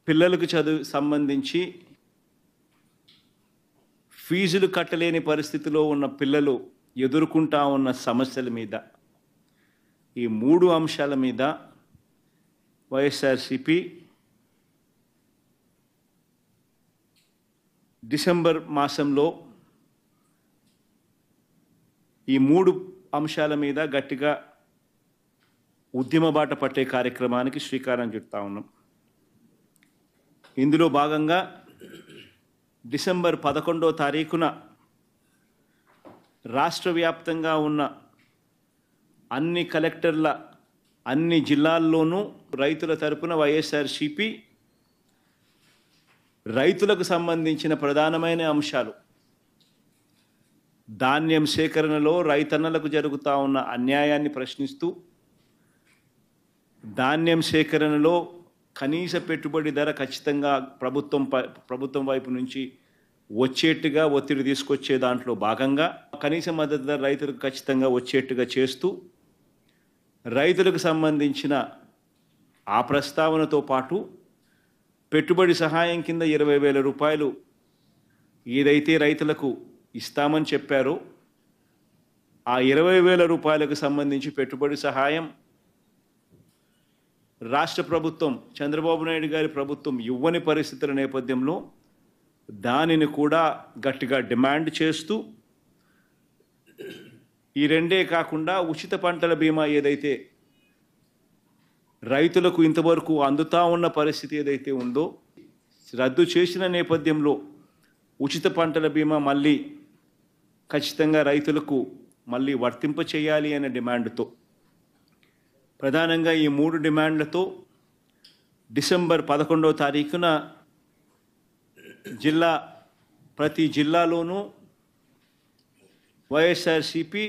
పిల్లలకు చదువు సంబంధించి ఫీజులు కట్టలేని పరిస్థితిలో ఉన్న పిల్లలు ఎదుర్కొంటా ఉన్న సమస్యల మీద ఈ 3 అంశాల మీద వైఎస్ఆర్సీపీ డిసెంబర్ మాసంలో ఈ 3 అంశాల మీద గట్టిగా ఉద్యమ బాట పట్టే కార్యక్రమానికి శ్రీకారం చుడతా ఉన్నాం. ఇందులో భాగంగా డిసెంబర్ 11వ తారీఖున రాష్ట్ర వ్యాప్తంగా ఉన్న అన్ని కలెక్టర్ల అన్ని జిల్లాల్లోనూ రైతుల తరపున వైఎస్ఆర్సీపీ రైతులకు సంబంధించిన ప్రధానమైన అంశాలు, ధాన్యం సేకరణలో రైతన్నలకు జరుగుతూ ఉన్న అన్యాయాన్ని ప్రశ్నిస్తూ, ధాన్యం సేకరణలో కనీస పెట్టుబడి ధర ఖచ్చితంగా ప్రభుత్వం వైపు నుంచి వచ్చేట్టుగా ఒత్తిడి తీసుకొచ్చే దాంట్లో భాగంగా కనీస మద్దతు ధర రైతులకు ఖచ్చితంగా వచ్చేట్టుగా చేస్తూ, రైతులకు సంబంధించిన ఆ ప్రస్తావనతో పాటు పెట్టుబడి సహాయం కింద 20,000 రూపాయలు ఏదైతే రైతులకు ఇస్తామని చెప్పారో ఆ 20,000 రూపాయలకు సంబంధించి పెట్టుబడి సహాయం రాష్ట్ర ప్రభుత్వం, చంద్రబాబు నాయుడు గారి ప్రభుత్వం ఇవ్వని పరిస్థితుల నేపథ్యంలో దానిని కూడా గట్టిగా డిమాండ్ చేస్తూ, ఈ రెండే కాకుండా ఉచిత పంటల బీమా ఏదైతే రైతులకు ఇంతవరకు అందుతా ఉన్న పరిస్థితి ఏదైతే ఉందో రద్దు చేసిన నేపథ్యంలో ఉచిత పంటల బీమా మళ్ళీ ఖచ్చితంగా రైతులకు మళ్ళీ వర్తింప చేయాలి అనే డిమాండ్తో, ప్రధానంగా ఈ 3 డిమాండ్లతో డిసెంబర్ 11వ తారీఖున ప్రతి జిల్లాలోనూ వైఎస్ఆర్సీపీ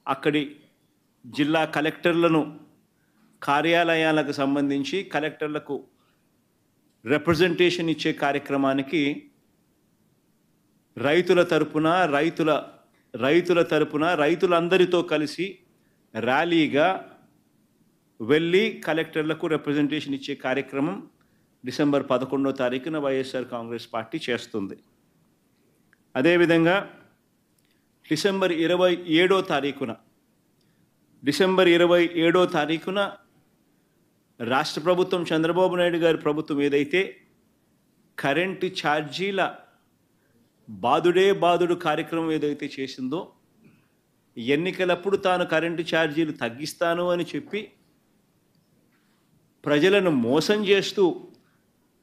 అక్కడి జిల్లా కలెక్టర్లను కార్యాలయాలకు సంబంధించి కలెక్టర్లకు రిప్రజెంటేషన్ ఇచ్చే కార్యక్రమానికి రైతులందరితో కలిసి ర్యాలీగా వెళ్ళి కలెక్టర్లకు రిప్రజెంటేషన్ ఇచ్చే కార్యక్రమం డిసెంబర్ 11వ తారీఖున వైఎస్ఆర్ కాంగ్రెస్ పార్టీ చేస్తుంది. అదేవిధంగా డిసెంబర్ 27వ తారీఖున రాష్ట్ర ప్రభుత్వం, చంద్రబాబు నాయుడు గారి ప్రభుత్వం ఏదైతే కరెంటు ఛార్జీల బాదుడు కార్యక్రమం ఏదైతే చేసిందో, ఎన్నికలప్పుడు తాను కరెంటు ఛార్జీలు తగ్గిస్తాను అని చెప్పి ప్రజలను మోసం చేస్తూ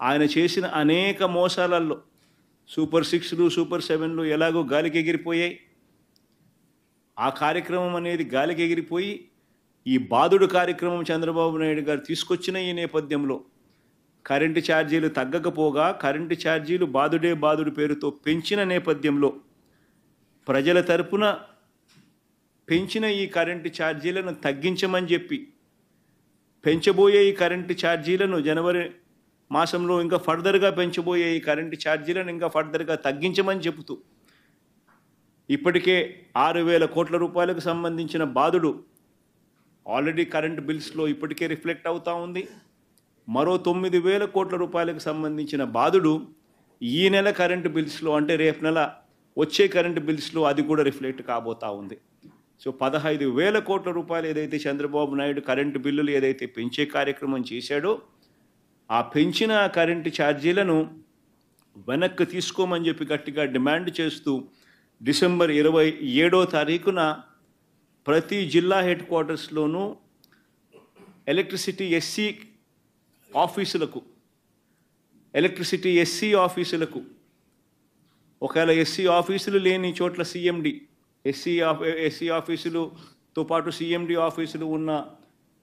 ఆయన చేసిన అనేక మోసాలలో సూపర్ 6లు సూపర్ 7లు ఎలాగో గాలికి ఎగిరిపోయాయి. ఆ కార్యక్రమం అనేది గాలికి ఎగిరిపోయి ఈ బాదుడు కార్యక్రమం చంద్రబాబు నాయుడు గారు తీసుకొచ్చిన ఈ నేపథ్యంలో కరెంటు ఛార్జీలు తగ్గకపోగా కరెంటు ఛార్జీలు బాదుడు పేరుతో పెంచిన నేపథ్యంలో ప్రజల తరపున పెంచిన ఈ కరెంటు ఛార్జీలను తగ్గించమని చెప్పి పెంచబోయే ఈ కరెంటు ఛార్జీలను జనవరి మాసంలో ఇంకా ఫర్దర్గా పెంచబోయే ఈ కరెంటు ఛార్జీలను ఇంకా ఫర్దర్గా తగ్గించమని చెబుతూ ఇప్పటికే 6,000 కోట్ల రూపాయలకు సంబంధించిన బాదుడు ఆల్రెడీ కరెంటు బిల్స్లో ఇప్పటికే రిఫ్లెక్ట్ అవుతూ ఉంది. మరో 9,000 కోట్ల రూపాయలకు సంబంధించిన బాదుడు ఈ నెల కరెంటు బిల్స్లో, అంటే రేపు నెల వచ్చే కరెంటు బిల్స్లో అది కూడా రిఫ్లెక్ట్ కాబోతూ ఉంది. సో 15,000 కోట్ల రూపాయలు ఏదైతే చంద్రబాబు నాయుడు కరెంటు బిల్లులు ఏదైతే పెంచే కార్యక్రమం చేశాడో ఆ పెంచిన కరెంటు ఛార్జీలను వెనక్కి తీసుకోమని చెప్పి గట్టిగా డిమాండ్ చేస్తూ డిసెంబర్ 27వ తారీఖున ప్రతి జిల్లా హెడ్ క్వార్టర్స్లోనూ ఎలక్ట్రిసిటీ ఎస్సీ ఆఫీసులకు ఒకవేళ ఎస్సీ ఆఫీసులు లేని చోట్ల సిఎండి, ఎస్సీ ఆఫీసులతో పాటు సిఎండి ఆఫీసులు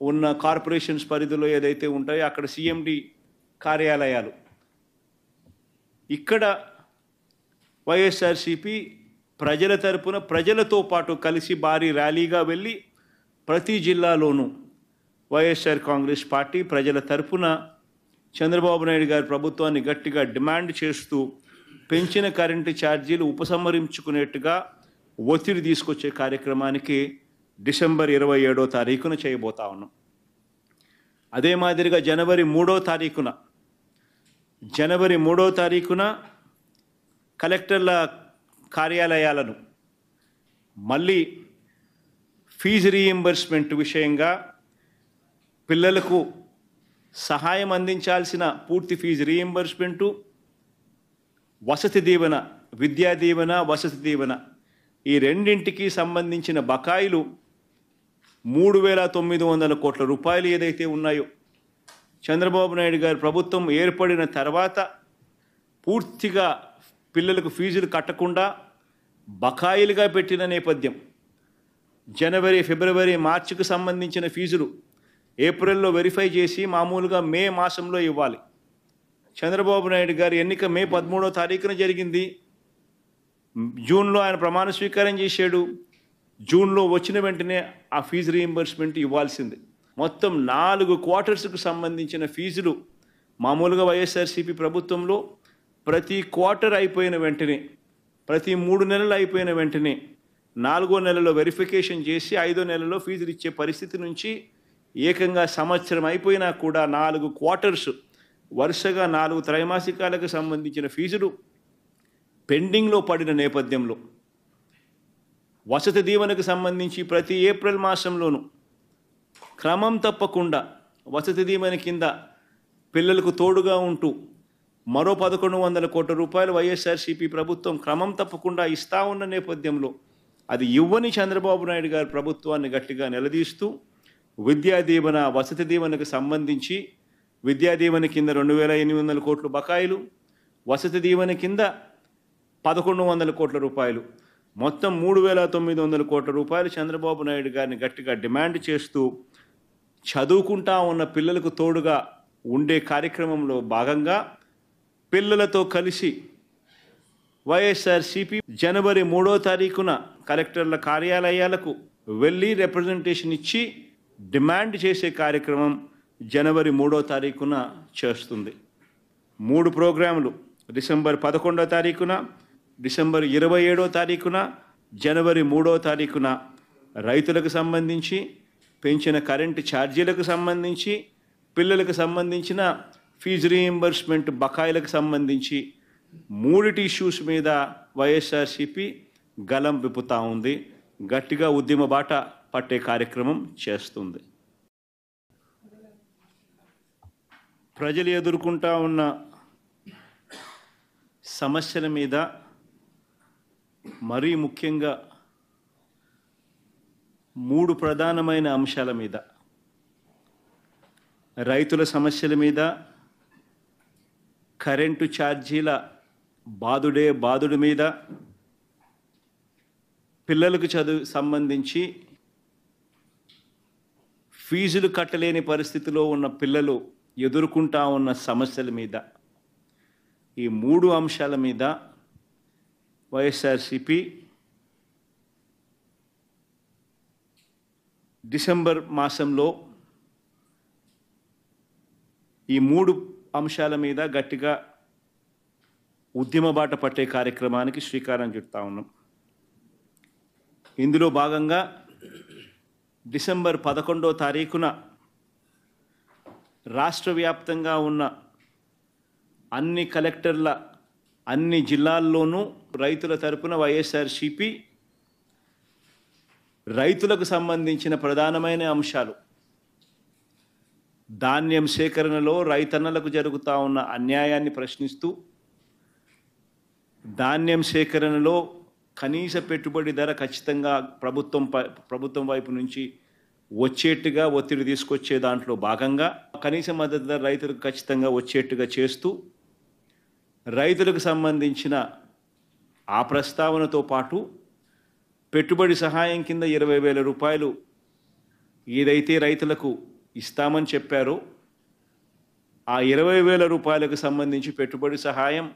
ఉన్న కార్పొరేషన్స్ పరిధిలో ఏదైతే ఉంటాయో అక్కడ సిఎండి కార్యాలయాలు, ఇక్కడ వైఎస్ఆర్సీపీ ప్రజల తరపున ప్రజలతో పాటు కలిసి భారీ ర్యాలీగా వెళ్ళి ప్రతి జిల్లాలోనూ వైఎస్ఆర్ కాంగ్రెస్ పార్టీ ప్రజల తరపున చంద్రబాబు నాయుడు గారి ప్రభుత్వాన్ని గట్టిగా డిమాండ్ చేస్తూ పెంచిన కరెంటు ఛార్జీలు ఉపసంహరించుకునేట్టుగా ఒత్తిడి తీసుకొచ్చే కార్యక్రమానికి డిసెంబర్ 27వ తారీఖున చేయబోతా ఉన్నాం. అదే మాదిరిగా జనవరి 3వ తారీఖున జనవరి 3వ తారీఖున కలెక్టర్ల కార్యాలయాలను మళ్ళీ ఫీజు రీయింబర్స్మెంట్ విషయంగా పిల్లలకు సహాయం అందించాల్సిన పూర్తి ఫీజు రీయింబర్స్మెంటు, వసతి దీవెన, విద్యా దీవెన, వసతి దీవెన ఈ రెండింటికి సంబంధించిన బకాయిలు 3,900 కోట్ల రూపాయలు ఏదైతే ఉన్నాయో చంద్రబాబు నాయుడు గారి ప్రభుత్వం ఏర్పడిన తర్వాత పూర్తిగా పిల్లలకు ఫీజులు కట్టకుండా బకాయిలుగా పెట్టిన నేపథ్యం. జనవరి, ఫిబ్రవరి, మార్చికి సంబంధించిన ఫీజులు ఏప్రిల్లో వెరిఫై చేసి మామూలుగా మే మాసంలో ఇవ్వాలి. చంద్రబాబు నాయుడు గారి ఎన్నిక మే 13వ తారీఖున జరిగింది. జూన్లో ఆయన ప్రమాణ స్వీకారం చేశాడు. జూన్లో వచ్చిన వెంటనే ఆ ఫీజు రీయింబర్స్మెంట్ ఇవ్వాల్సింది. మొత్తం 4 క్వార్టర్స్కు సంబంధించిన ఫీజులు మామూలుగా వైఎస్ఆర్సీపీ ప్రభుత్వంలో ప్రతి క్వార్టర్ అయిపోయిన వెంటనే, ప్రతి 3 నెలలు అయిపోయిన వెంటనే 4వ నెలలో వెరిఫికేషన్ చేసి 5వ నెలలో ఫీజులు ఇచ్చే పరిస్థితి నుంచి ఏకంగా సంవత్సరం అయిపోయినా కూడా 4 క్వార్టర్స్ వరుసగా 4 త్రైమాసికాలకు సంబంధించిన ఫీజులు పెండింగ్లో పడిన నేపథ్యంలో వసతి దీవెనకు సంబంధించి ప్రతి ఏప్రిల్ మాసంలోనూ క్రమం తప్పకుండా వసతి దీవెన కింద పిల్లలకు తోడుగా ఉంటూ మరో 1,100 కోట్ల రూపాయలు వైఎస్ఆర్సీపీ ప్రభుత్వం క్రమం తప్పకుండా ఇస్తా ఉన్న నేపథ్యంలో అది ఇవ్వని చంద్రబాబు నాయుడు గారి ప్రభుత్వాన్ని గట్టిగా నిలదీస్తూ విద్యా దీవెన, వసతి దీవెనకు సంబంధించి విద్యా దీవెన కింద 2,800 కోట్ల బకాయిలు, వసతి దీవెన కింద 1,100 కోట్ల రూపాయలు, మొత్తం 3,900 కోట్ల రూపాయలు చంద్రబాబు నాయుడు గారిని గట్టిగా డిమాండ్ చేస్తూ చదువుకుంటా ఉన్న పిల్లలకు తోడుగా ఉండే కార్యక్రమంలో భాగంగా పిల్లలతో కలిసి వైఎస్ఆర్సీపీ జనవరి 3వ తారీఖున కలెక్టర్ల కార్యాలయాలకు వెళ్ళి రిప్రజెంటేషన్ ఇచ్చి డిమాండ్ చేసే కార్యక్రమం జనవరి 3వ తారీఖున చేస్తుంది. 3 ప్రోగ్రాములు డిసెంబర్ 11వ తారీఖున, డిసెంబర్ 27వ తారీఖున, జనవరి 3వ తారీఖున రైతులకు సంబంధించి, పెంచిన కరెంటు ఛార్జీలకు సంబంధించి, పిల్లలకు సంబంధించిన ఫీజు రీయింబర్స్మెంట్ బకాయిలకు సంబంధించి 3 ఇష్యూస్ మీద వైఎస్ఆర్సీపీ గలం విప్పుతా ఉంది. గట్టిగా ఉద్యమ బాట పట్టే కార్యక్రమం చేస్తుంది. ప్రజలు ఎదుర్కొంటా ఉన్న సమస్యల మీద, మరీ ముఖ్యంగా 3 ప్రధానమైన అంశాల మీద, రైతుల సమస్యల మీద, కరెంటు ఛార్జీల బాదుడు మీద, పిల్లలకు చదువు సంబంధించి ఫీజులు కట్టలేని పరిస్థితిలో ఉన్న పిల్లలు ఎదుర్కొంటా ఉన్న సమస్యల మీద, ఈ 3 అంశాల మీద వైఎస్ఆర్సీపీ డిసెంబర్ మాసంలో ఈ 3 అంశాల మీద గట్టిగా ఉద్యమ బాట పట్టే కార్యక్రమానికి శ్రీకారం చుడతా ఉన్నాం. ఇందులో భాగంగా డిసెంబర్ 11వ తారీఖున రాష్ట్ర వ్యాప్తంగా ఉన్న అన్ని కలెక్టర్ల అన్ని జిల్లాల్లోనూ రైతుల తరపున వైఎస్ఆర్సీపీ రైతులకు సంబంధించిన ప్రధానమైన అంశాలు, ధాన్యం సేకరణలో రైతన్నలకు జరుగుతూ ఉన్న అన్యాయాన్ని ప్రశ్నిస్తూ, ధాన్యం సేకరణలో కనీస పెట్టుబడి ధర ఖచ్చితంగా ప్రభుత్వం వైపు నుంచి వచ్చేట్టుగా ఒత్తిడి తీసుకొచ్చే దాంట్లో భాగంగా కనీస మద్దతు ధర రైతులకు ఖచ్చితంగా వచ్చేట్టుగా చేస్తూ, రైతులకు సంబంధించిన ఆ ప్రస్తావనతో పాటు పెట్టుబడి సహాయం కింద 20,000 రూపాయలు ఏదైతే రైతులకు ఇస్తామని చెప్పారో ఆ 20,000 రూపాయలకు సంబంధించి పెట్టుబడి సహాయం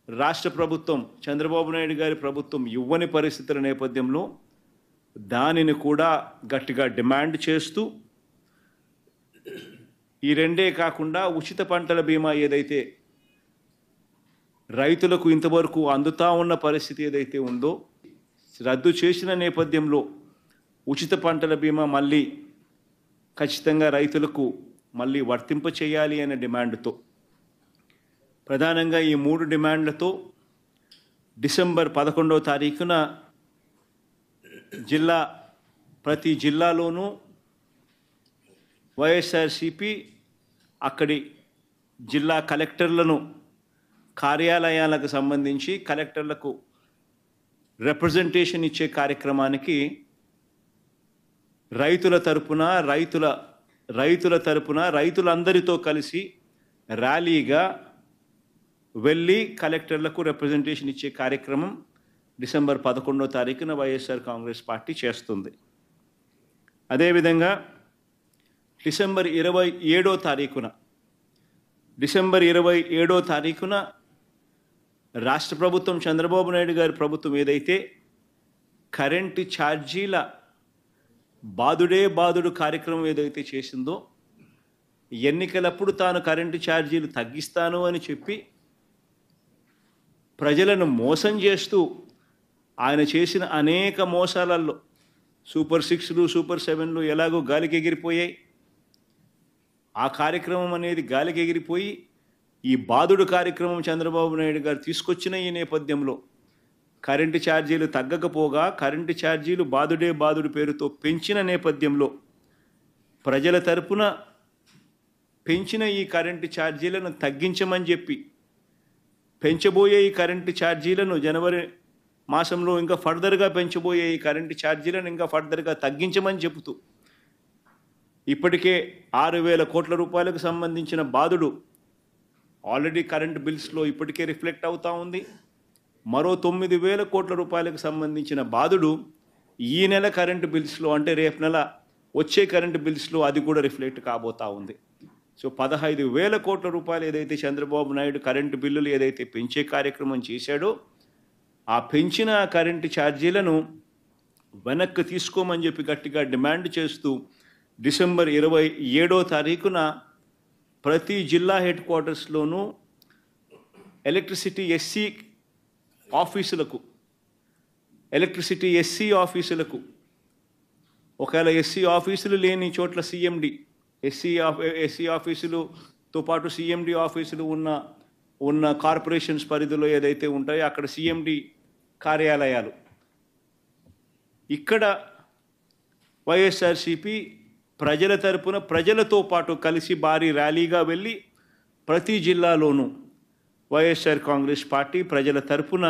రాష్ట్ర ప్రభుత్వం, చంద్రబాబు నాయుడు గారి ప్రభుత్వం ఇవ్వని పరిస్థితుల నేపథ్యంలో దానిని కూడా గట్టిగా డిమాండ్ చేస్తూ, ఈ రెండే కాకుండా ఉచిత పంటల బీమా ఏదైతే రైతులకు ఇంతవరకు అందుతా ఉన్న పరిస్థితి ఏదైతే ఉందో రద్దు చేసిన నేపథ్యంలో ఉచిత పంటల బీమా మళ్ళీ ఖచ్చితంగా రైతులకు మళ్ళీ వర్తింప చేయాలి అనే డిమాండ్తో ప్రధానంగా ఈ 3 డిమాండ్లతో డిసెంబర్ 11వ తారీఖున ప్రతి జిల్లాలోనూ వైఎస్ఆర్సీపీ అక్కడి జిల్లా కలెక్టర్లను కార్యాలయాలకు సంబంధించి కలెక్టర్లకు రిప్రజెంటేషన్ ఇచ్చే కార్యక్రమానికి రైతులందరితో కలిసి ర్యాలీగా వెళ్ళి కలెక్టర్లకు రిప్రజెంటేషన్ ఇచ్చే కార్యక్రమం డిసెంబర్ 11వ తారీఖున వైఎస్ఆర్ కాంగ్రెస్ పార్టీ చేస్తుంది. అదేవిధంగా డిసెంబర్ 27వ తారీఖున రాష్ట్ర ప్రభుత్వం చంద్రబాబు నాయుడు గారి ప్రభుత్వం ఏదైతే కరెంటు ఛార్జీల బాదుడు కార్యక్రమం ఏదైతే చేసిందో, ఎన్నికలప్పుడు తాను కరెంటు ఛార్జీలు తగ్గిస్తాను అని చెప్పి ప్రజలను మోసం చేస్తూ ఆయన చేసిన అనేక మోసాలలో సూపర్ 6లు సూపర్ 7లు ఎలాగో గాలికి ఎగిరిపోయాయి. ఆ కార్యక్రమం అనేది గాలికి ఎగిరిపోయి ఈ బాదుడు కార్యక్రమం చంద్రబాబు నాయుడు గారు తీసుకొచ్చిన ఈ నేపథ్యంలో కరెంటు ఛార్జీలు తగ్గకపోగా కరెంటు ఛార్జీలు బాదుడు పేరుతో పెంచిన నేపథ్యంలో ప్రజల తరపున పెంచిన ఈ కరెంటు ఛార్జీలను తగ్గించమని చెప్పి పెంచబోయే ఈ కరెంటు ఛార్జీలను జనవరి మాసంలో ఇంకా ఫర్దర్గా పెంచబోయే ఈ కరెంటు ఛార్జీలను ఇంకా ఫర్దర్గా తగ్గించమని చెబుతూ ఇప్పటికే 6,000 కోట్ల రూపాయలకు సంబంధించిన బాదుడు ఆల్రెడీ కరెంటు బిల్స్లో ఇప్పటికే రిఫ్లెక్ట్ అవుతూ ఉంది. మరో 9,000 కోట్ల రూపాయలకు సంబంధించిన బాదుడు ఈ నెల కరెంటు బిల్స్లో, అంటే రేపు నెల వచ్చే కరెంటు బిల్స్లో అది కూడా రిఫ్లెక్ట్ కాబోతూ ఉంది. సో 15,000 కోట్ల రూపాయలు ఏదైతే చంద్రబాబు నాయుడు కరెంటు బిల్లులు ఏదైతే పెంచే కార్యక్రమం చేశాడో, ఆ పెంచిన కరెంటు ఛార్జీలను వెనక్కి తీసుకోమని చెప్పి గట్టిగా డిమాండ్ చేస్తూ డిసెంబర్ 27వ తారీఖున ప్రతి జిల్లా హెడ్ క్వార్టర్స్లోనూ ఎలక్ట్రిసిటీ ఎస్సీ ఆఫీసులకు ఒకవేళ ఎస్సీ ఆఫీసులు లేని చోట్ల సిఎండి ఎస్సీ ఆఫీసులతో పాటు సిఎండి ఆఫీసులు ఉన్న కార్పొరేషన్స్ పరిధిలో ఏదైతే ఉంటాయో అక్కడ సిఎండి కార్యాలయాలు, ఇక్కడ వైఎస్ఆర్సీపీ ప్రజల తరపున ప్రజలతో పాటు కలిసి భారీ ర్యాలీగా వెళ్ళి ప్రతి జిల్లాలోనూ వైఎస్ఆర్ కాంగ్రెస్ పార్టీ ప్రజల తరపున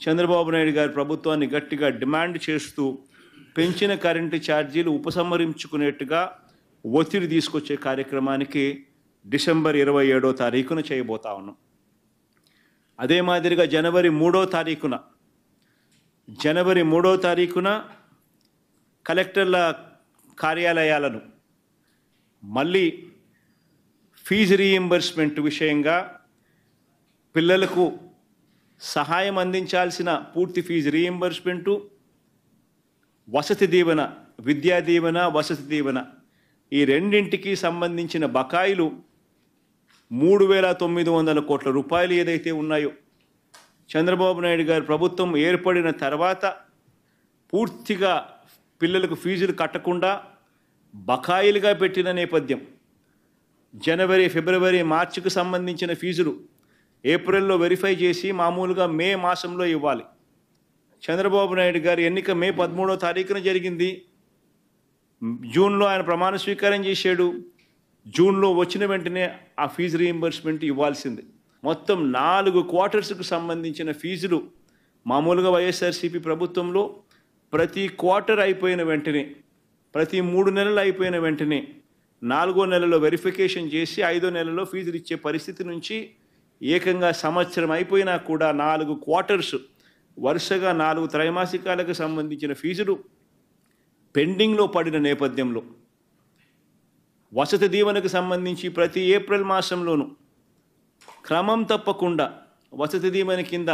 చంద్రబాబు నాయుడు గారి ప్రభుత్వాన్ని గట్టిగా డిమాండ్ చేస్తూ పెంచిన కరెంటు ఛార్జీలు ఉపసంహరించుకునేట్టుగా ఒత్తిడి తీసుకొచ్చే కార్యక్రమానికి డిసెంబర్ 27వ తారీఖున చేయబోతా ఉన్నాం. అదే మాదిరిగా జనవరి 3వ తారీఖున కలెక్టర్ల కార్యాలయాలను మళ్ళీ ఫీజు రీయింబర్స్మెంట్ విషయంగా పిల్లలకు సహాయం అందించాల్సిన పూర్తి ఫీజు రీయింబర్స్మెంటు, వసతి దీవెన, విద్యా దీవెన, వసతి దీవెన ఈ రెండింటికి సంబంధించిన బకాయిలు 3,900 కోట్ల రూపాయలు ఏదైతే ఉన్నాయో, చంద్రబాబు నాయుడు గారి ప్రభుత్వం ఏర్పడిన తర్వాత పూర్తిగా పిల్లలకు ఫీజులు కట్టకుండా బకాయిలుగా పెట్టిన నేపథ్యం, జనవరి, ఫిబ్రవరి, మార్చికి సంబంధించిన ఫీజులు ఏప్రిల్లో వెరిఫై చేసి మామూలుగా మే మాసంలో ఇవ్వాలి. చంద్రబాబు నాయుడు గారి ఎన్నిక మే 13వ తారీఖున జరిగింది. జూన్లో ఆయన ప్రమాణ స్వీకారం చేశాడు. జూన్లో వచ్చిన వెంటనే ఆ ఫీజు రీయింబర్స్మెంట్ ఇవ్వాల్సింది. మొత్తం 4 క్వార్టర్స్కు సంబంధించిన ఫీజులు మామూలుగా వైఎస్ఆర్సీపీ ప్రభుత్వంలో ప్రతి క్వార్టర్ అయిపోయిన వెంటనే, ప్రతి 3 నెలలు అయిపోయిన వెంటనే 4వ నెలలో వెరిఫికేషన్ చేసి 5వ నెలలో ఫీజులు ఇచ్చే పరిస్థితి నుంచి ఏకంగా సంవత్సరం అయిపోయినా కూడా 4 క్వార్టర్స్ వరుసగా 4 త్రైమాసికాలకు సంబంధించిన ఫీజులు పెండింగ్లో పడిన నేపథ్యంలో వసతి దీవెనకు సంబంధించి ప్రతి ఏప్రిల్ మాసంలోనూ క్రమం తప్పకుండా వసతి దీవెన కింద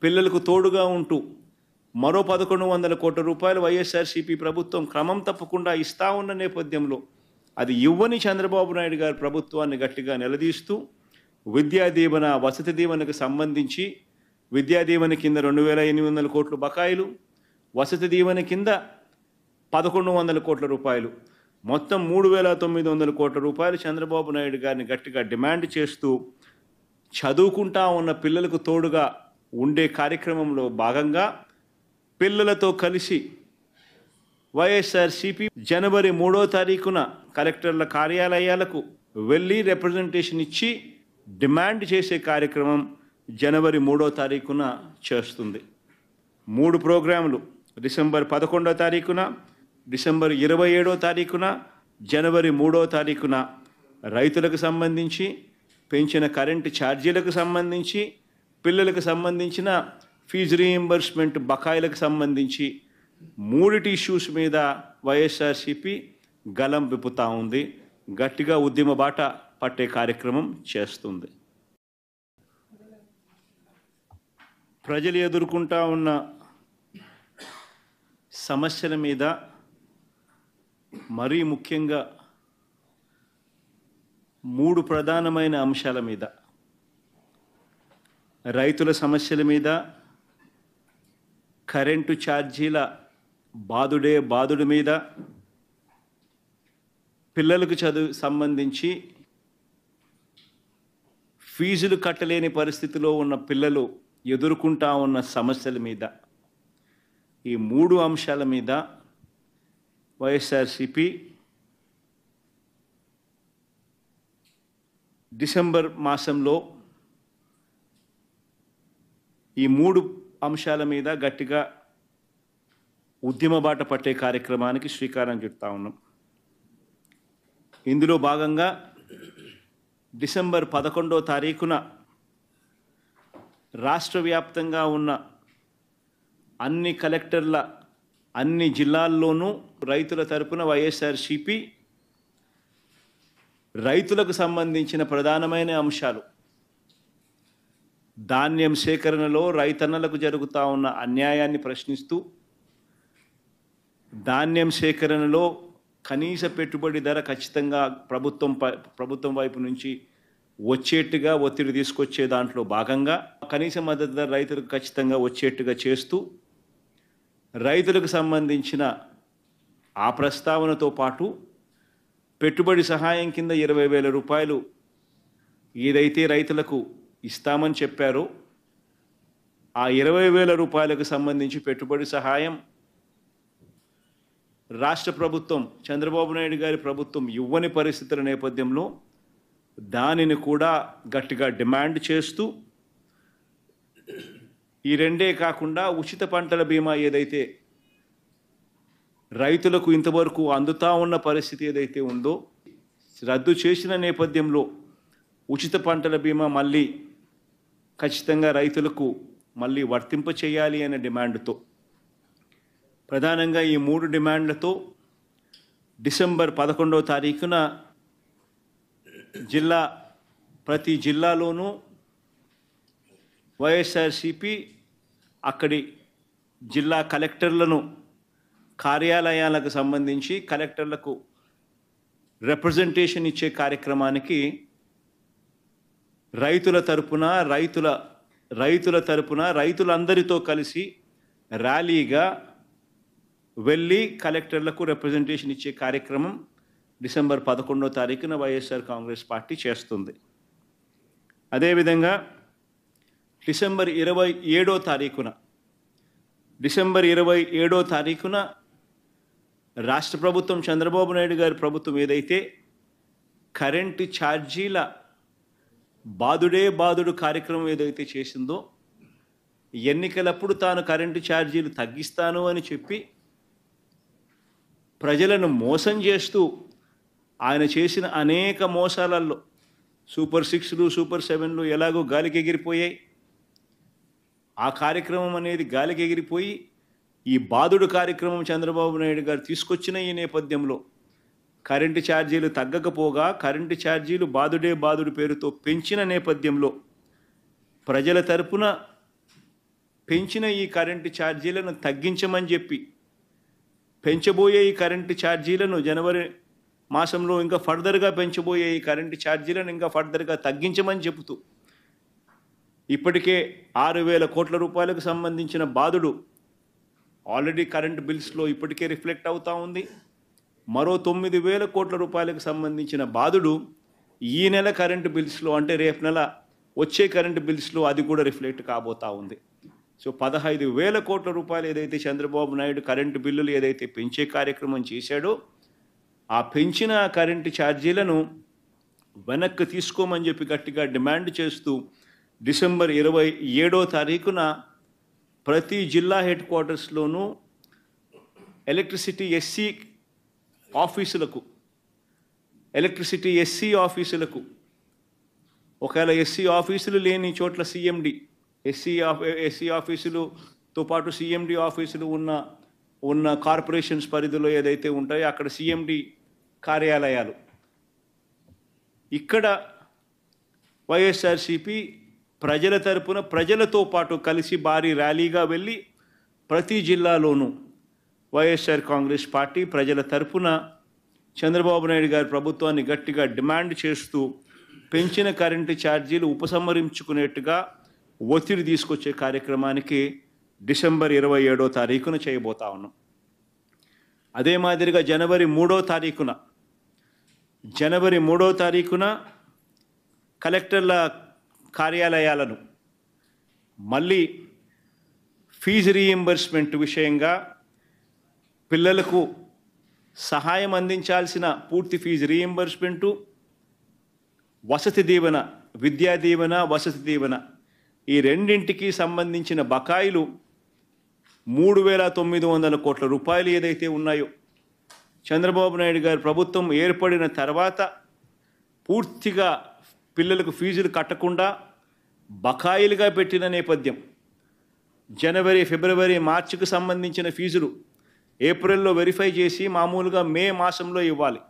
పిల్లలకు తోడుగా ఉంటూ మరో 1,100 కోట్ల రూపాయలు వైఎస్ఆర్సీపీ ప్రభుత్వం క్రమం తప్పకుండా ఇస్తా ఉన్న నేపథ్యంలో అది ఇవ్వని చంద్రబాబు నాయుడు గారి ప్రభుత్వాన్ని గట్టిగా నిలదీస్తూ విద్యా దీవెన, వసతి దీవెనకు సంబంధించి విద్యా దీవెన కింద 2,800 కోట్ల బకాయిలు, వసతి దీవెన కింద 1,100 కోట్ల రూపాయలు, మొత్తం 3,900 కోట్ల రూపాయలు చంద్రబాబు నాయుడు గారిని గట్టిగా డిమాండ్ చేస్తూ చదువుకుంటా ఉన్న పిల్లలకు తోడుగా ఉండే కార్యక్రమంలో భాగంగా పిల్లలతో కలిసి వైఎస్ఆర్సీపీ జనవరి 3వ తారీఖున కలెక్టర్ల కార్యాలయాలకు వెళ్ళి రిప్రజెంటేషన్ ఇచ్చి డిమాండ్ చేసే కార్యక్రమం జనవరి 3వ తారీఖున చేస్తుంది. 3 ప్రోగ్రాములు డిసెంబర్ 11వ తారీఖున, డిసెంబర్ 27వ తారీఖున, జనవరి 3వ తారీఖున రైతులకు సంబంధించి, పెంచిన కరెంటు ఛార్జీలకు సంబంధించి, పిల్లలకు సంబంధించిన ఫీజు రీయింబర్స్మెంట్ బకాయిలకు సంబంధించి 3 ఇష్యూస్ మీద వైఎస్ఆర్సీపీ గలం విప్పుతా ఉంది. గట్టిగా ఉద్యమ బాట పట్టే కార్యక్రమం చేస్తుంది. ప్రజలు ఎదుర్కొంటా ఉన్న సమస్యల మీద, మరీ ముఖ్యంగా 3 ప్రధానమైన అంశాల మీద, రైతుల సమస్యల మీద, కరెంటు ఛార్జీల బాదుడు మీద, పిల్లలకు సంబంధించి ఫీజులు కట్టలేని పరిస్థితిలో ఉన్న పిల్లలు ఎదుర్కొంటా ఉన్న సమస్యల మీద, ఈ 3 అంశాల మీద వైఎస్ఆర్సీపీ డిసెంబర్ మాసంలో ఈ 3 అంశాల మీద గట్టిగా ఉద్యమ బాట పట్టే కార్యక్రమానికి శ్రీకారం చుడతా ఉన్నాం. ఇందులో భాగంగా డిసెంబర్ 11వ తారీఖున రాష్ట్ర వ్యాప్తంగా ఉన్న అన్ని కలెక్టర్ల అన్ని జిల్లాల్లోనూ రైతుల తరపున వైఎస్ఆర్సీపీ రైతులకు సంబంధించిన ప్రధానమైన అంశాలు, ధాన్యం సేకరణలో రైతన్నలకు జరుగుతూ ఉన్న అన్యాయాన్ని ప్రశ్నిస్తూ, ధాన్యం సేకరణలో కనీస పెట్టుబడి ధర ఖచ్చితంగా ప్రభుత్వం వైపు నుంచి వచ్చేట్టుగా ఒత్తిడి తీసుకొచ్చే దాంట్లో భాగంగా కనీస మద్దతు ధర రైతులకు ఖచ్చితంగా వచ్చేట్టుగా చేస్తూ, రైతులకు సంబంధించిన ఆ ప్రస్తావనతో పాటు పెట్టుబడి సహాయం కింద 20,000 రూపాయలు ఏదైతే రైతులకు ఇస్తామని చెప్పారో ఆ 20,000 రూపాయలకు సంబంధించి పెట్టుబడి సహాయం రాష్ట్ర ప్రభుత్వం, చంద్రబాబు నాయుడు గారి ప్రభుత్వం ఇవ్వని పరిస్థితుల నేపథ్యంలో దానిని కూడా గట్టిగా డిమాండ్ చేస్తూ, ఈ రెండే కాకుండా ఉచిత పంటల బీమా ఏదైతే రైతులకు ఇంతవరకు అందుతా ఉన్న పరిస్థితి ఏదైతే ఉందో రద్దు చేసిన నేపథ్యంలో ఉచిత పంటల బీమా మళ్ళీ ఖచ్చితంగా రైతులకు మళ్ళీ వర్తింప చేయాలి అనే డిమాండ్తో, ప్రధానంగా ఈ 3 డిమాండ్లతో డిసెంబర్ 11వ తారీఖున ప్రతి జిల్లాలోనూ వైఎస్ఆర్సీపీ అక్కడి జిల్లా కలెక్టర్లను కార్యాలయాలకు సంబంధించి కలెక్టర్లకు రిప్రజెంటేషన్ ఇచ్చే కార్యక్రమానికి రైతులందరితో కలిసి ర్యాలీగా వెళ్ళి కలెక్టర్లకు రిప్రజెంటేషన్ ఇచ్చే కార్యక్రమం డిసెంబర్ 11వ తారీఖున వైఎస్ఆర్ కాంగ్రెస్ పార్టీ చేస్తుంది. అదేవిధంగా డిసెంబర్ 27వ తారీఖున రాష్ట్ర ప్రభుత్వం, చంద్రబాబు నాయుడు గారి ప్రభుత్వం ఏదైతే కరెంటు ఛార్జీల బాదుడు కార్యక్రమం ఏదైతే చేసిందో, ఎన్నికలప్పుడు తాను కరెంటు ఛార్జీలు తగ్గిస్తాను అని చెప్పి ప్రజలను మోసం చేస్తూ ఆయన చేసిన అనేక మోసాలలో సూపర్ 6లు, సూపర్ 7లు ఎలాగో గాలికి ఎగిరిపోయాయి. ఆ కార్యక్రమం అనేది గాలికి ఎగిరిపోయి ఈ బాదుడు కార్యక్రమం చంద్రబాబు నాయుడు గారు తీసుకొచ్చిన ఈ నేపథ్యంలో కరెంటు ఛార్జీలు తగ్గకపోగా కరెంటు ఛార్జీలు బాదుడు పేరుతో పెంచిన నేపథ్యంలో ప్రజల తరపున పెంచిన ఈ కరెంటు ఛార్జీలను తగ్గించమని చెప్పి, పెంచబోయే ఈ కరెంటు ఛార్జీలను జనవరి మాసంలో ఇంకా ఫర్దర్గా పెంచబోయే ఈ కరెంటు ఛార్జీలను ఇంకా ఫర్దర్గా తగ్గించమని చెబుతూ ఇప్పటికే 6,000 కోట్ల రూపాయలకు సంబంధించిన బాదుడు ఆల్రెడీ కరెంటు బిల్స్లో ఇప్పటికే రిఫ్లెక్ట్ అవుతూ ఉంది. మరో 9,000 కోట్ల రూపాయలకు సంబంధించిన బాధుడు ఈ నెల కరెంటు బిల్స్లో, అంటే రేపు నెల వచ్చే కరెంటు బిల్స్లో అది కూడా రిఫ్లెక్ట్ కాబోతా ఉంది. సో 15,000 కోట్ల రూపాయలు ఏదైతే చంద్రబాబు నాయుడు కరెంటు బిల్లులు ఏదైతే పెంచే కార్యక్రమం చేశాడో, ఆ పెంచిన కరెంటు ఛార్జీలను వెనక్కి తీసుకోమని చెప్పి గట్టిగా డిమాండ్ చేస్తూ డిసెంబర్ 27వ తారీఖున ప్రతి జిల్లా హెడ్ క్వార్టర్స్లోనూ ఎలక్ట్రిసిటీ ఎస్సీ ఆఫీసులకు ఒకవేళ ఎస్సీ ఆఫీసులు లేని చోట్ల సిఎండి, ఎస్సీ ఆఫీసులతో పాటు సిఎండి ఆఫీసులు ఉన్న కార్పొరేషన్స్ పరిధిలో ఏదైతే ఉంటాయో అక్కడ సిఎండి కార్యాలయాలు, ఇక్కడ వైఎస్ఆర్సీపీ ప్రజల తరపున ప్రజలతో పాటు కలిసి భారీ ర్యాలీగా వెళ్ళి ప్రతి జిల్లాలోనూ వైఎస్ఆర్ కాంగ్రెస్ పార్టీ ప్రజల తరపున చంద్రబాబు నాయుడు గారి ప్రభుత్వాన్ని గట్టిగా డిమాండ్ చేస్తూ పెంచిన కరెంటు ఛార్జీలు ఉపసంహరించుకునేట్టుగా ఒత్తిడి తీసుకొచ్చే కార్యక్రమానికి డిసెంబర్ 27వ తారీఖున చేయబోతా ఉన్నాం. అదే మాదిరిగా జనవరి 3వ తారీఖున కలెక్టర్ల కార్యాలయాలను మళ్ళీ ఫీజు రీయింబర్స్మెంట్ విషయంగా పిల్లలకు సహాయం అందించాల్సిన పూర్తి ఫీజు రీయింబర్స్మెంటు, వసతి దీవెన, విద్యా దీవెన, వసతి దీవెన ఈ రెండింటికి సంబంధించిన బకాయిలు 3,900 కోట్ల రూపాయలు ఏదైతే ఉన్నాయో, చంద్రబాబు నాయుడు గారి ప్రభుత్వం ఏర్పడిన తర్వాత పూర్తిగా పిల్లలకు ఫీజులు కట్టకుండా బకాయిలుగా పెట్టిన నేపథ్యం. జనవరి, ఫిబ్రవరి, మార్చికి సంబంధించిన ఫీజులు ఏప్రిల్లో వెరిఫై చేసి మామూలుగా మే మాసంలో ఇవ్వాలి.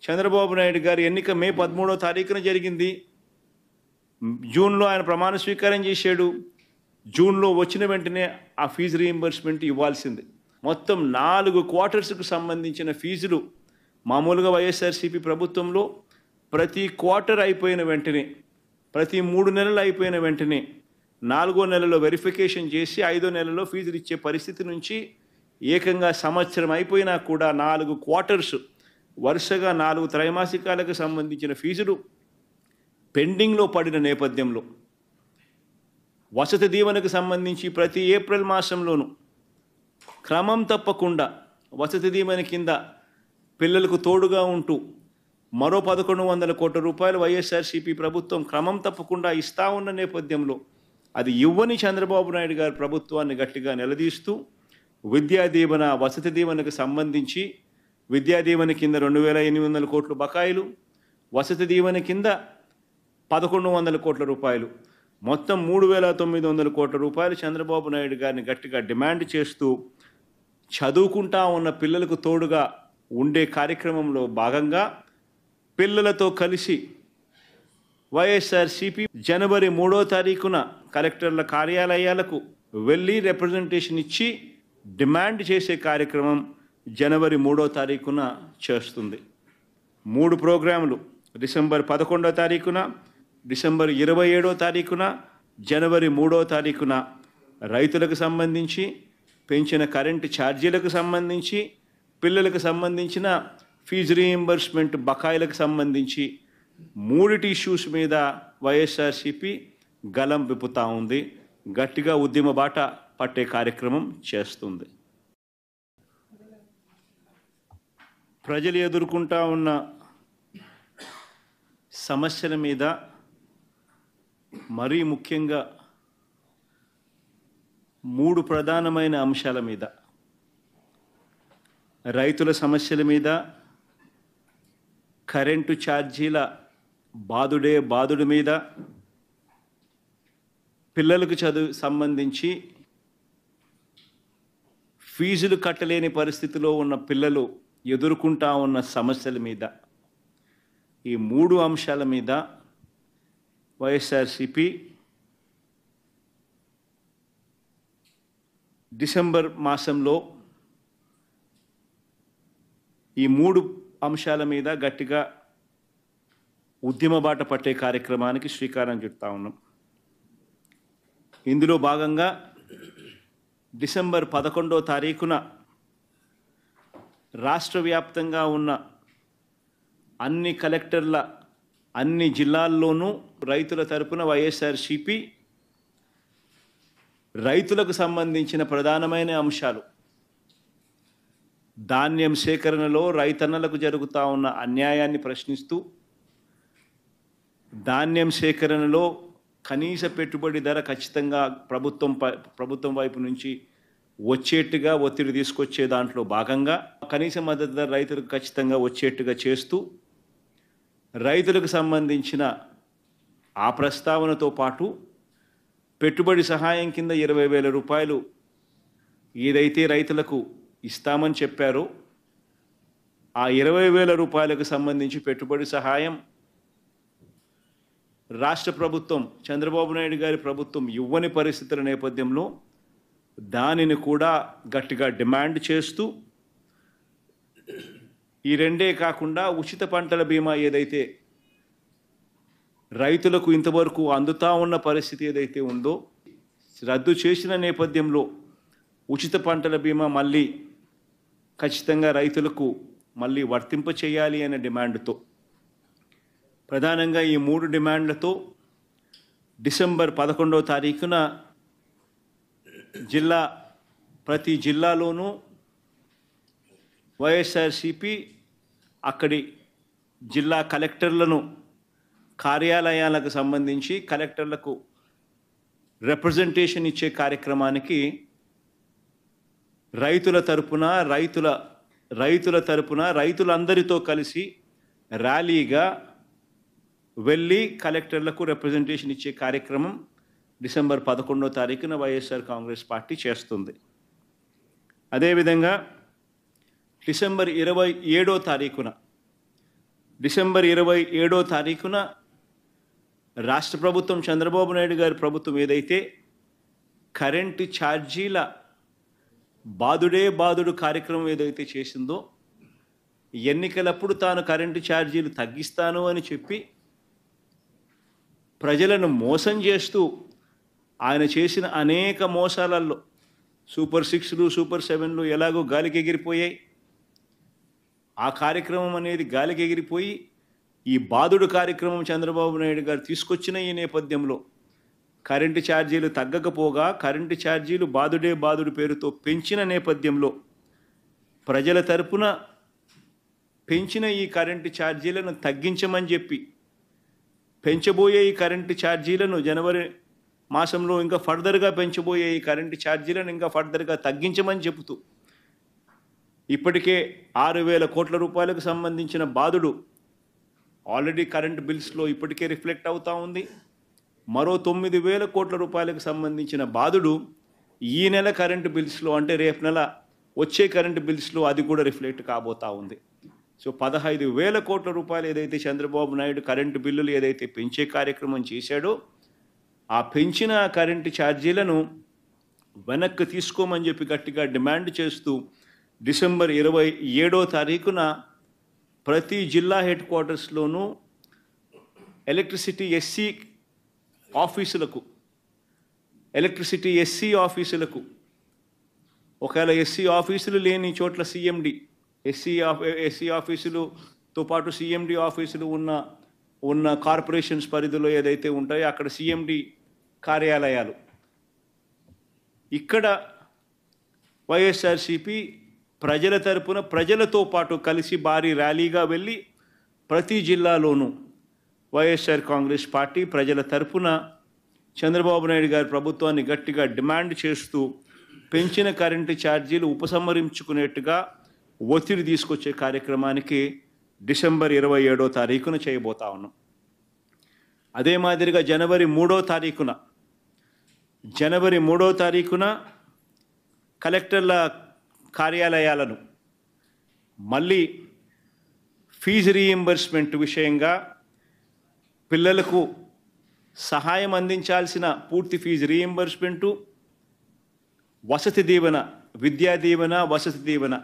చంద్రబాబు నాయుడు గారి ఎన్నిక మే 13వ తారీఖున జరిగింది. జూన్లో ఆయన ప్రమాణ స్వీకారం చేశాడు. జూన్లో వచ్చిన వెంటనే ఆ ఫీజు రీయింబర్స్మెంట్ ఇవ్వాల్సింది. మొత్తం 4 క్వార్టర్స్కు సంబంధించిన ఫీజులు మామూలుగా వైఎస్ఆర్సీపీ ప్రభుత్వంలో ప్రతి క్వార్టర్ అయిపోయిన వెంటనే, ప్రతి 3 నెలలు అయిపోయిన వెంటనే 4వ నెలలో వెరిఫికేషన్ చేసి 5వ నెలలో ఫీజులు ఇచ్చే పరిస్థితి నుంచి ఏకంగా సంవత్సరం అయిపోయినా కూడా 4 క్వార్టర్స్ వరుసగా 4 త్రైమాసికాలకు సంబంధించిన ఫీజులు పెండింగ్లో పడిన నేపథ్యంలో వసతి దీవెనకు సంబంధించి ప్రతి ఏప్రిల్ మాసంలోనూ క్రమం తప్పకుండా వసతి దీవెన కింద పిల్లలకు తోడుగా ఉంటూ మరో 1,100 కోట్ల రూపాయలు వైఎస్ఆర్సీపీ ప్రభుత్వం క్రమం తప్పకుండా ఇస్తా ఉన్న నేపథ్యంలో అది ఇవ్వని చంద్రబాబు నాయుడు గారి ప్రభుత్వాన్ని గట్టిగా నిలదీస్తూ విద్యా దీవెన, వసతి దీవెనకు సంబంధించి విద్యా దీవెన కింద 2,800 కోట్ల బకాయిలు, వసతి దీవెన కింద 1,100 కోట్ల రూపాయలు, మొత్తం 3,900 కోట్ల రూపాయలు చంద్రబాబు నాయుడు గారిని గట్టిగా డిమాండ్ చేస్తూ చదువుకుంటా ఉన్న పిల్లలకు తోడుగా ఉండే కార్యక్రమంలో భాగంగా పిల్లలతో కలిసి వైఎస్ఆర్సీపీ జనవరి 3వ తారీఖున కలెక్టర్ల కార్యాలయాలకు వెళ్ళి రిప్రజెంటేషన్ ఇచ్చి డిమాండ్ చేసే కార్యక్రమం జనవరి 3వ తారీఖున చేస్తుంది. 3 ప్రోగ్రాములు డిసెంబర్ 11వ తారీఖున, డిసెంబర్ 27వ తారీఖున, జనవరి 3వ తారీఖున రైతులకు సంబంధించి, పెంచిన కరెంటు ఛార్జీలకు సంబంధించి, పిల్లలకు సంబంధించిన ఫీజు రీయింబర్స్మెంట్ బకాయిలకు సంబంధించి 3 ఇష్యూస్ మీద వైఎస్ఆర్సీపీ గలం విప్పుతా ఉంది. గట్టిగా ఉద్యమ బాట పట్టే కార్యక్రమం చేస్తుంది. ప్రజలు ఎదుర్కొంటా ఉన్న సమస్యల మీద, మరీ ముఖ్యంగా 3 ప్రధానమైన అంశాల మీద, రైతుల సమస్యల మీద, కరెంటు ఛార్జీల బాదుడు మీద, పిల్లలకు చదువు సంబంధించి ఫీజులు కట్టలేని పరిస్థితిలో ఉన్న పిల్లలు ఎదుర్కొంటా ఉన్న సమస్యల మీద, ఈ 3 అంశాల మీద వైఎస్ఆర్సీపీ డిసెంబర్ మాసంలో ఈ 3 అంశాల మీద గట్టిగా ఉద్యమ బాట పట్టే కార్యక్రమానికి శ్రీకారం చుడతా ఉన్నాం. ఇందులో భాగంగా డిసెంబర్ 11వ తారీఖున రాష్ట్ర వ్యాప్తంగా ఉన్న అన్ని కలెక్టర్ల అన్ని జిల్లాల్లోనూ రైతుల తరపున వైఎస్ఆర్సీపీ రైతులకు సంబంధించిన ప్రధానమైన అంశాలు ధాన్యం సేకరణలో రైతన్నలకు జరుగుతూ ఉన్న అన్యాయాన్ని ప్రశ్నిస్తూ ధాన్యం సేకరణలో కనీస పెట్టుబడి ధర ఖచ్చితంగా ప్రభుత్వం వైపు నుంచి వచ్చేట్టుగా ఒత్తిడి తీసుకొచ్చే దాంట్లో భాగంగా కనీస మద్దతు ధర రైతులకు ఖచ్చితంగా వచ్చేట్టుగా చేస్తూ రైతులకు సంబంధించిన ఆ ప్రస్తావనతో పాటు పెట్టుబడి సహాయం కింద 20,000 రూపాయలు ఏదైతే రైతులకు ఇస్తామని చెప్పారో ఆ 20,000 రూపాయలకు సంబంధించి పెట్టుబడి సహాయం రాష్ట్ర ప్రభుత్వం చంద్రబాబు నాయుడు గారి ప్రభుత్వం ఇవ్వని పరిస్థితుల నేపథ్యంలో దానిని కూడా గట్టిగా డిమాండ్ చేస్తూ ఈ రెండే కాకుండా ఉచిత పంటల బీమా ఏదైతే రైతులకు ఇంతవరకు అందుతా ఉన్న పరిస్థితి ఏదైతే ఉందో రద్దు చేసిన నేపథ్యంలో ఉచిత పంటల బీమా మళ్ళీ ఖచ్చితంగా రైతులకు మళ్ళీ వర్తింప చేయాలి అనే డిమాండ్తో ప్రధానంగా ఈ 3 డిమాండ్లతో డిసెంబర్ 11వ తారీఖున ప్రతి జిల్లాలోనూ వైఎస్ఆర్సీపీ అక్కడి జిల్లా కలెక్టర్లను కార్యాలయాలకు సంబంధించి కలెక్టర్లకు రిప్రజెంటేషన్ ఇచ్చే కార్యక్రమానికి రైతులందరితో కలిసి ర్యాలీగా వెళ్ళి కలెక్టర్లకు రిప్రజెంటేషన్ ఇచ్చే కార్యక్రమం డిసెంబర్ 11వ తారీఖున వైఎస్ఆర్ కాంగ్రెస్ పార్టీ చేస్తుంది. అదేవిధంగా డిసెంబర్ 27వ తారీఖున రాష్ట్ర ప్రభుత్వం చంద్రబాబు నాయుడు గారి ప్రభుత్వం ఏదైతే కరెంటు ఛార్జీల బాదుడు కార్యక్రమం ఏదైతే చేసిందో ఎన్నికలప్పుడు తాను కరెంటు ఛార్జీలు తగ్గిస్తాను అని చెప్పి ప్రజలను మోసం చేస్తూ ఆయన చేసిన అనేక మోసాలలో సూపర్ 6లు సూపర్ 7లు ఎలాగో గాలికి ఎగిరిపోయాయి. ఆ కార్యక్రమం అనేది గాలికి ఎగిరిపోయి ఈ బాదుడు కార్యక్రమం చంద్రబాబు నాయుడు గారు తీసుకొచ్చిన ఈ నేపథ్యంలో కరెంటు ఛార్జీలు తగ్గకపోగా కరెంటు ఛార్జీలు బాదుడు పేరుతో పెంచిన నేపథ్యంలో ప్రజల తరపున పెంచిన ఈ కరెంటు ఛార్జీలను తగ్గించమని చెప్పి పెంచబోయే ఈ కరెంటు ఛార్జీలను జనవరి మాసంలో ఇంకా ఫర్దర్గా పెంచబోయే ఈ కరెంటు ఛార్జీలను ఇంకా ఫర్దర్గా తగ్గించమని చెబుతూ ఇప్పటికే 6,000 కోట్ల రూపాయలకు సంబంధించిన బాదుడు ఆల్రెడీ కరెంటు బిల్స్లో ఇప్పటికే రిఫ్లెక్ట్ అవుతూ ఉంది. మరో 9,000 కోట్ల రూపాయలకు సంబంధించిన బాదుడు ఈ నెల కరెంటు బిల్స్లో అంటే రేపు నెల వచ్చే కరెంటు బిల్స్లో అది కూడా రిఫ్లెక్ట్ కాబోతూ ఉంది. సో 15,000 కోట్ల రూపాయలు ఏదైతే చంద్రబాబు నాయుడు కరెంటు బిల్లులు ఏదైతే పెంచే కార్యక్రమం చేశాడో ఆ పెంచిన కరెంటు ఛార్జీలను వెనక్కి తీసుకోమని చెప్పి గట్టిగా డిమాండ్ చేస్తూ డిసెంబర్ 27వ తారీఖున ప్రతి జిల్లా హెడ్ క్వార్టర్స్లోనూ ఎలక్ట్రిసిటీ ఎస్సీ ఆఫీసులకు ఒకవేళ ఎస్సీ ఆఫీసులు లేని చోట్ల సిఎండి ఎస్సీ ఆఫీసులతో పాటు సిఎండి ఆఫీసులు ఉన్న కార్పొరేషన్స్ పరిధిలో ఏదైతే ఉంటాయో అక్కడ సిఎండి కార్యాలయాలు ఇక్కడ వైఎస్ఆర్సీపీ ప్రజల తరపున ప్రజలతో పాటు కలిసి భారీ ర్యాలీగా వెళ్ళి ప్రతి జిల్లాలోనూ వైఎస్ఆర్ కాంగ్రెస్ పార్టీ ప్రజల తరపున చంద్రబాబు నాయుడు గారి ప్రభుత్వాన్ని గట్టిగా డిమాండ్ చేస్తూ పెంచిన కరెంటు ఛార్జీలు ఉపసంహరించుకునేట్టుగా ఒత్తిడి తీసుకొచ్చే కార్యక్రమానికి డిసెంబర్ 27వ తారీఖున చేయబోతా ఉన్నాం. అదే మాదిరిగా జనవరి 3వ తారీఖున కలెక్టర్ల కార్యాలయాలను మళ్ళీ ఫీజు రీయింబర్స్మెంట్ విషయంగా పిల్లలకు సహాయం అందించాల్సిన పూర్తి ఫీజు రీయింబర్స్మెంటు వసతి దీవెన విద్యా దీవెన వసతి దీవెన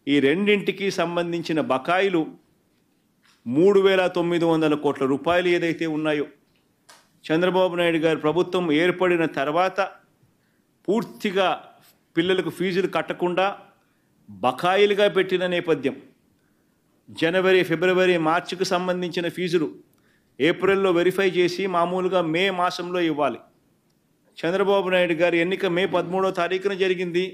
ఈ రెండింటికి సంబంధించిన బకాయిలు 3,900 కోట్ల రూపాయలు ఏదైతే ఉన్నాయో చంద్రబాబు నాయుడు గారి ప్రభుత్వం ఏర్పడిన తర్వాత పూర్తిగా పిల్లలకు ఫీజులు కట్టకుండా బకాయిలుగా పెట్టిన నేపథ్యం. జనవరి, ఫిబ్రవరి, మార్చికి సంబంధించిన ఫీజులు ఏప్రిల్లో వెరిఫై చేసి మామూలుగా మే మాసంలో ఇవ్వాలి. చంద్రబాబు నాయుడు గారి ఎన్నిక మే 13వ తారీఖున జరిగింది.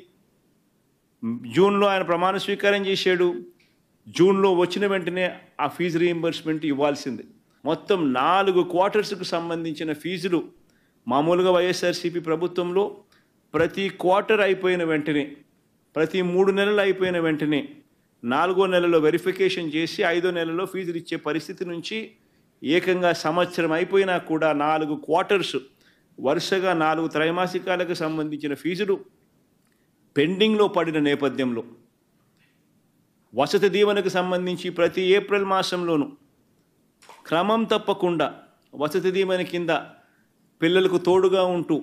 జూన్లో ఆయన ప్రమాణ స్వీకారం చేశాడు. జూన్లో వచ్చిన వెంటనే ఆ ఫీజు రీయింబర్స్మెంట్ ఇవ్వాల్సింది. మొత్తం 4 క్వార్టర్స్కు సంబంధించిన ఫీజులు మామూలుగా వైఎస్ఆర్సీపీ ప్రభుత్వంలో ప్రతి క్వార్టర్ అయిపోయిన వెంటనే, ప్రతి 3 నెలలు అయిపోయిన వెంటనే 4వ నెలలో వెరిఫికేషన్ చేసి 5వ నెలలో ఫీజులు ఇచ్చే పరిస్థితి నుంచి ఏకంగా సంవత్సరం అయిపోయినా కూడా 4 క్వార్టర్స్ వరుసగా 4 త్రైమాసికాలకు సంబంధించిన ఫీజులు పెండింగ్లో పడిన నేపథ్యంలో వసతి దీవెనకు సంబంధించి ప్రతి ఏప్రిల్ మాసంలోనూ క్రమం తప్పకుండా వసతి దీవెన కింద పిల్లలకు తోడుగా ఉంటూ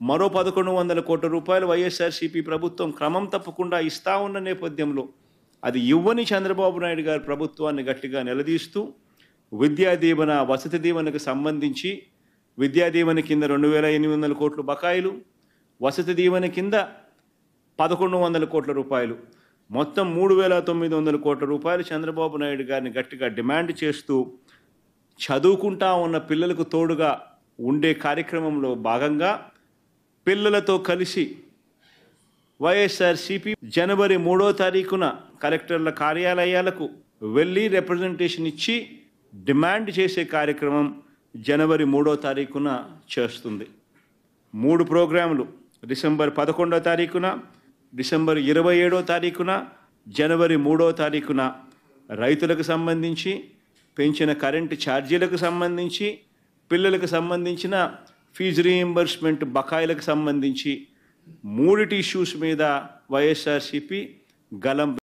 మరో 1,100 కోట్ల రూపాయలు వైఎస్ఆర్సీపీ ప్రభుత్వం క్రమం తప్పకుండా ఇస్తా ఉన్న నేపథ్యంలో అది ఇవ్వని చంద్రబాబు నాయుడు గారి ప్రభుత్వాన్ని గట్టిగా నిలదీస్తూ విద్యా దీవెన, వసతి దీవెనకు సంబంధించి విద్యా దీవెన కింద 2,800 కోట్ల బకాయిలు, వసతి దీవెన కింద 1,100 కోట్ల రూపాయలు, మొత్తం 3,900 కోట్ల రూపాయలు చంద్రబాబు నాయుడు గారిని గట్టిగా డిమాండ్ చేస్తూ చదువుకుంటా ఉన్న పిల్లలకు తోడుగా ఉండే కార్యక్రమంలో భాగంగా పిల్లలతో కలిసి వైఎస్ఆర్సీపీ జనవరి 3వ తారీఖున కలెక్టర్ల కార్యాలయాలకు వెళ్ళి రిప్రజెంటేషన్ ఇచ్చి డిమాండ్ చేసే కార్యక్రమం జనవరి 3వ తారీఖున చేస్తుంది. 3 ప్రోగ్రాములు డిసెంబర్ 11వ తారీఖున, డిసెంబర్ 27వ తారీఖున, జనవరి 3వ తారీఖున రైతులకు సంబంధించి, పెంచిన కరెంటు ఛార్జీలకు సంబంధించి, పిల్లలకు సంబంధించిన ఫీజు రీయింబర్స్మెంట్ బకాయిలకు సంబంధించి 3 ఇష్యూస్ మీద వైఎస్ఆర్సీపీ గలం